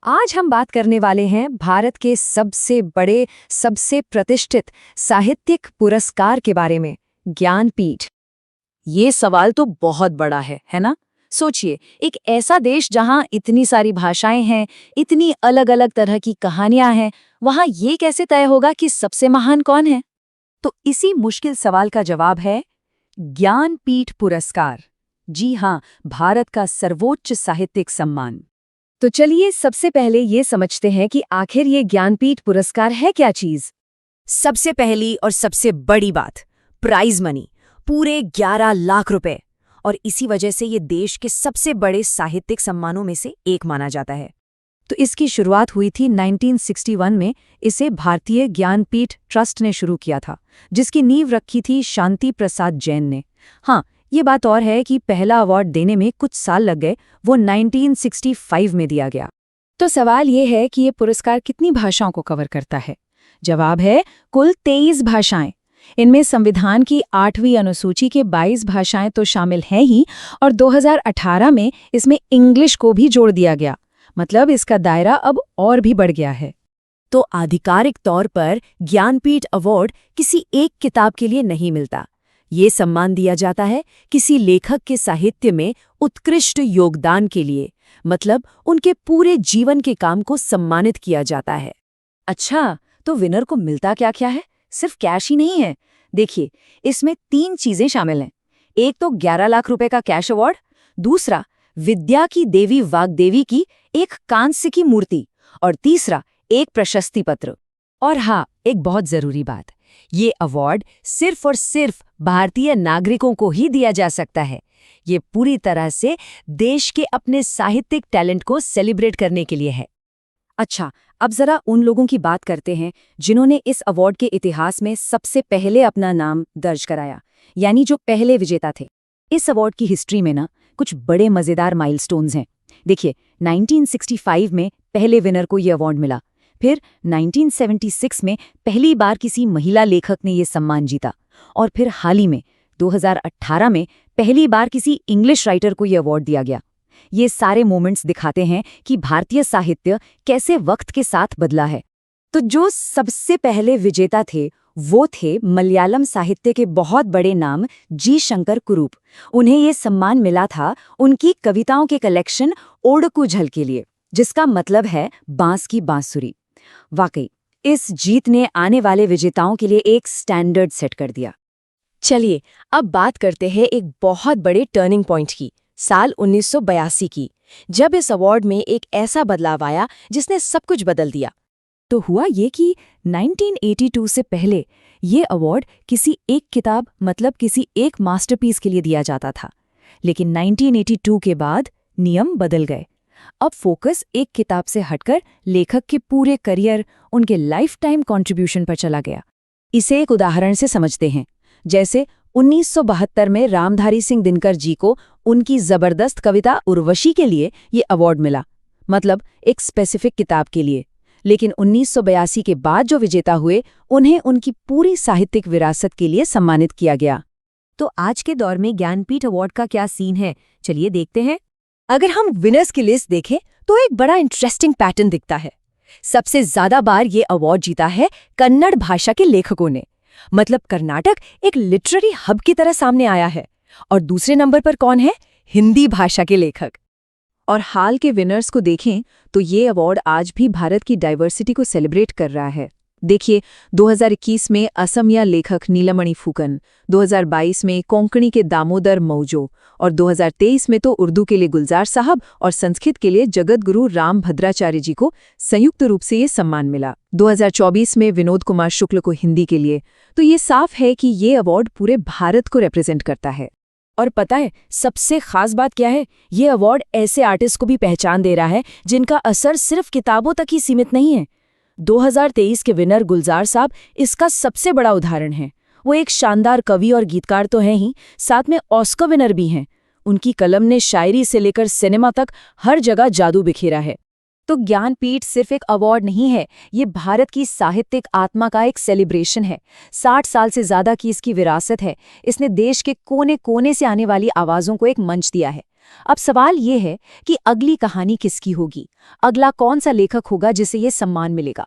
आज हम बात करने वाले हैं भारत के सबसे बड़े, सबसे प्रतिष्ठित साहित्यिक पुरस्कार के बारे में, ज्ञानपीठ। ये सवाल तो बहुत बड़ा है ना? सोचिए, एक ऐसा देश जहां इतनी सारी भाषाएं हैं, इतनी अलग-अलग तरह की कहानियां हैं, वहां ये कैसे तय होगा कि सबसे महान कौन है? तो इसी मुश्किल सवाल का जवाब है ज्ञानपीठ पुरस्कार। जी हाँ, भारत का सर्वोच्च साहित्यिक सम्मान। तो चलिए सबसे पहले ये समझते हैं कि आखिर ये ज्ञानपीठ पुरस्कार है क्या चीज। सबसे पहली और सबसे बड़ी बात, प्राइज मनी, पूरे 11 लाख रुपए। और इसी वजह से ये देश के सबसे बड़े साहित्यिक सम्मानों में से एक माना जाता है। तो इसकी शुरुआत हुई थी 1961 में। इसे भारतीय ज्ञानपीठ ट्रस्ट ने शुरू किया था, जिसकी नींव रखी थी शांति प्रसाद जैन ने। हाँ, ये बात और है कि पहला अवार्ड देने में कुछ साल लग गए, वो 1965 में दिया गया। तो सवाल ये है कि ये पुरस्कार कितनी भाषाओं को कवर करता है। जवाब है कुल 23 भाषाएं। इनमें संविधान की 8वीं अनुसूची के 22 भाषाएं तो शामिल हैं ही, और 2018 में इसमें इंग्लिश को भी जोड़ दिया गया। मतलब इसका दायरा अब और भी बढ़ गया है। तो आधिकारिक तौर पर ज्ञानपीठ अवार्ड किसी एक किताब के लिए नहीं मिलता। ये सम्मान दिया जाता है किसी लेखक के साहित्य में उत्कृष्ट योगदान के लिए, मतलब उनके पूरे जीवन के काम को सम्मानित किया जाता है। अच्छा, तो विनर को मिलता क्या क्या है? सिर्फ कैश ही नहीं है। देखिए, इसमें 3 चीजें शामिल हैं। एक तो 11 लाख रुपए का कैश अवार्ड, दूसरा विद्या की देवी वाग्देवी की एक कांस्य की मूर्ति, और तीसरा एक प्रशस्ति पत्र। और हाँ, एक बहुत जरूरी बात, ये अवार्ड सिर्फ और सिर्फ भारतीय नागरिकों को ही दिया जा सकता है। ये पूरी तरह से देश के अपने साहित्यिक टैलेंट को सेलिब्रेट करने के लिए है। अच्छा, अब जरा उन लोगों की बात करते हैं जिन्होंने इस अवार्ड के इतिहास में सबसे पहले अपना नाम दर्ज कराया, यानी जो पहले विजेता थे। इस अवार्ड की हिस्ट्री में कुछ बड़े मजेदार माइलस्टोन्स हैं। देखिए, 1965 में पहले विनर को ये अवार्ड मिला। फिर 1976 में पहली बार किसी महिला लेखक ने ये सम्मान जीता, और फिर हाल ही में 2018 में पहली बार किसी इंग्लिश राइटर को ये अवार्ड दिया गया। ये सारे मोमेंट्स दिखाते हैं कि भारतीय साहित्य कैसे वक्त के साथ बदला है। तो जो सबसे पहले विजेता थे वो थे मलयालम साहित्य के बहुत बड़े नाम जी शंकर कुरूप। उन्हें ये सम्मान मिला था उनकी कविताओं के कलेक्शन ओडकू झल के लिए, जिसका मतलब है बांस की बांसुरी। वाकई, इस जीत ने आने वाले विजेताओं के लिए एक स्टैंडर्ड सेट कर दिया। चलिए, अब बात करते हैं एक बहुत बड़े टर्निंग पॉइंट की, साल 1982 की, जब इस अवार्ड में एक ऐसा बदलाव आया जिसने सब कुछ बदल दिया। तो हुआ ये कि 1982 से पहले ये अवार्ड किसी एक किताब, मतलब किसी एक मास्टरपीस के लिए दिया जाता था। लेकिन 1982 के बाद नियम बदल गए। अब फोकस एक किताब से हटकर लेखक के पूरे करियर, उनके लाइफ टाइम कॉन्ट्रीब्यूशन पर चला गया। इसे एक उदाहरण से समझते हैं। जैसे 1972 में रामधारी सिंह दिनकर जी को उनकी जबरदस्त कविता उर्वशी के लिए ये अवार्ड मिला, मतलब एक स्पेसिफिक किताब के लिए। लेकिन 1982 के बाद जो विजेता हुए, उन्हें उनकी पूरी साहित्यिक विरासत के लिए सम्मानित किया गया। तो आज के दौर में ज्ञानपीठ अवार्ड का क्या सीन है, चलिए देखते हैं। अगर हम विनर्स की लिस्ट देखें तो एक बड़ा इंटरेस्टिंग पैटर्न दिखता है। सबसे ज्यादा बार ये अवार्ड जीता है कन्नड़ भाषा के लेखकों ने, मतलब कर्नाटक एक लिटरेरी हब की तरह सामने आया है। और दूसरे नंबर पर कौन है? हिंदी भाषा के लेखक। और हाल के विनर्स को देखें तो ये अवार्ड आज भी भारत की डाइवर्सिटी को सेलिब्रेट कर रहा है। देखिए, 2021 में असमिया लेखक नीलमणि फुकन, 2022 में कोंकणी के दामोदर मौजो, और 2023 में तो उर्दू के लिए गुलजार साहब और संस्कृत के लिए जगत गुरु राम भद्राचार्य जी को संयुक्त रूप से ये सम्मान मिला। 2024 में विनोद कुमार शुक्ल को हिंदी के लिए। तो ये साफ है कि ये अवार्ड पूरे भारत को रिप्रेजेंट करता है। और पता है सबसे खास बात क्या है? ये अवार्ड ऐसे आर्टिस्ट को भी पहचान दे रहा है जिनका असर सिर्फ किताबों तक ही सीमित नहीं है। 2023 के विनर गुलजार साहब इसका सबसे बड़ा उदाहरण है। वो एक शानदार कवि और गीतकार तो हैं ही, साथ में ऑस्कर विनर भी हैं। उनकी कलम ने शायरी से लेकर सिनेमा तक हर जगह जादू बिखेरा है। तो ज्ञानपीठ सिर्फ एक अवार्ड नहीं है, ये भारत की साहित्यिक आत्मा का एक सेलिब्रेशन है। 60 साल से ज्यादा की इसकी विरासत है। इसने देश के कोने कोने से आने वाली आवाजों को एक मंच दिया है। अब सवाल ये है कि अगली कहानी किसकी होगी, अगला कौन सा लेखक होगा जिसे ये सम्मान मिलेगा।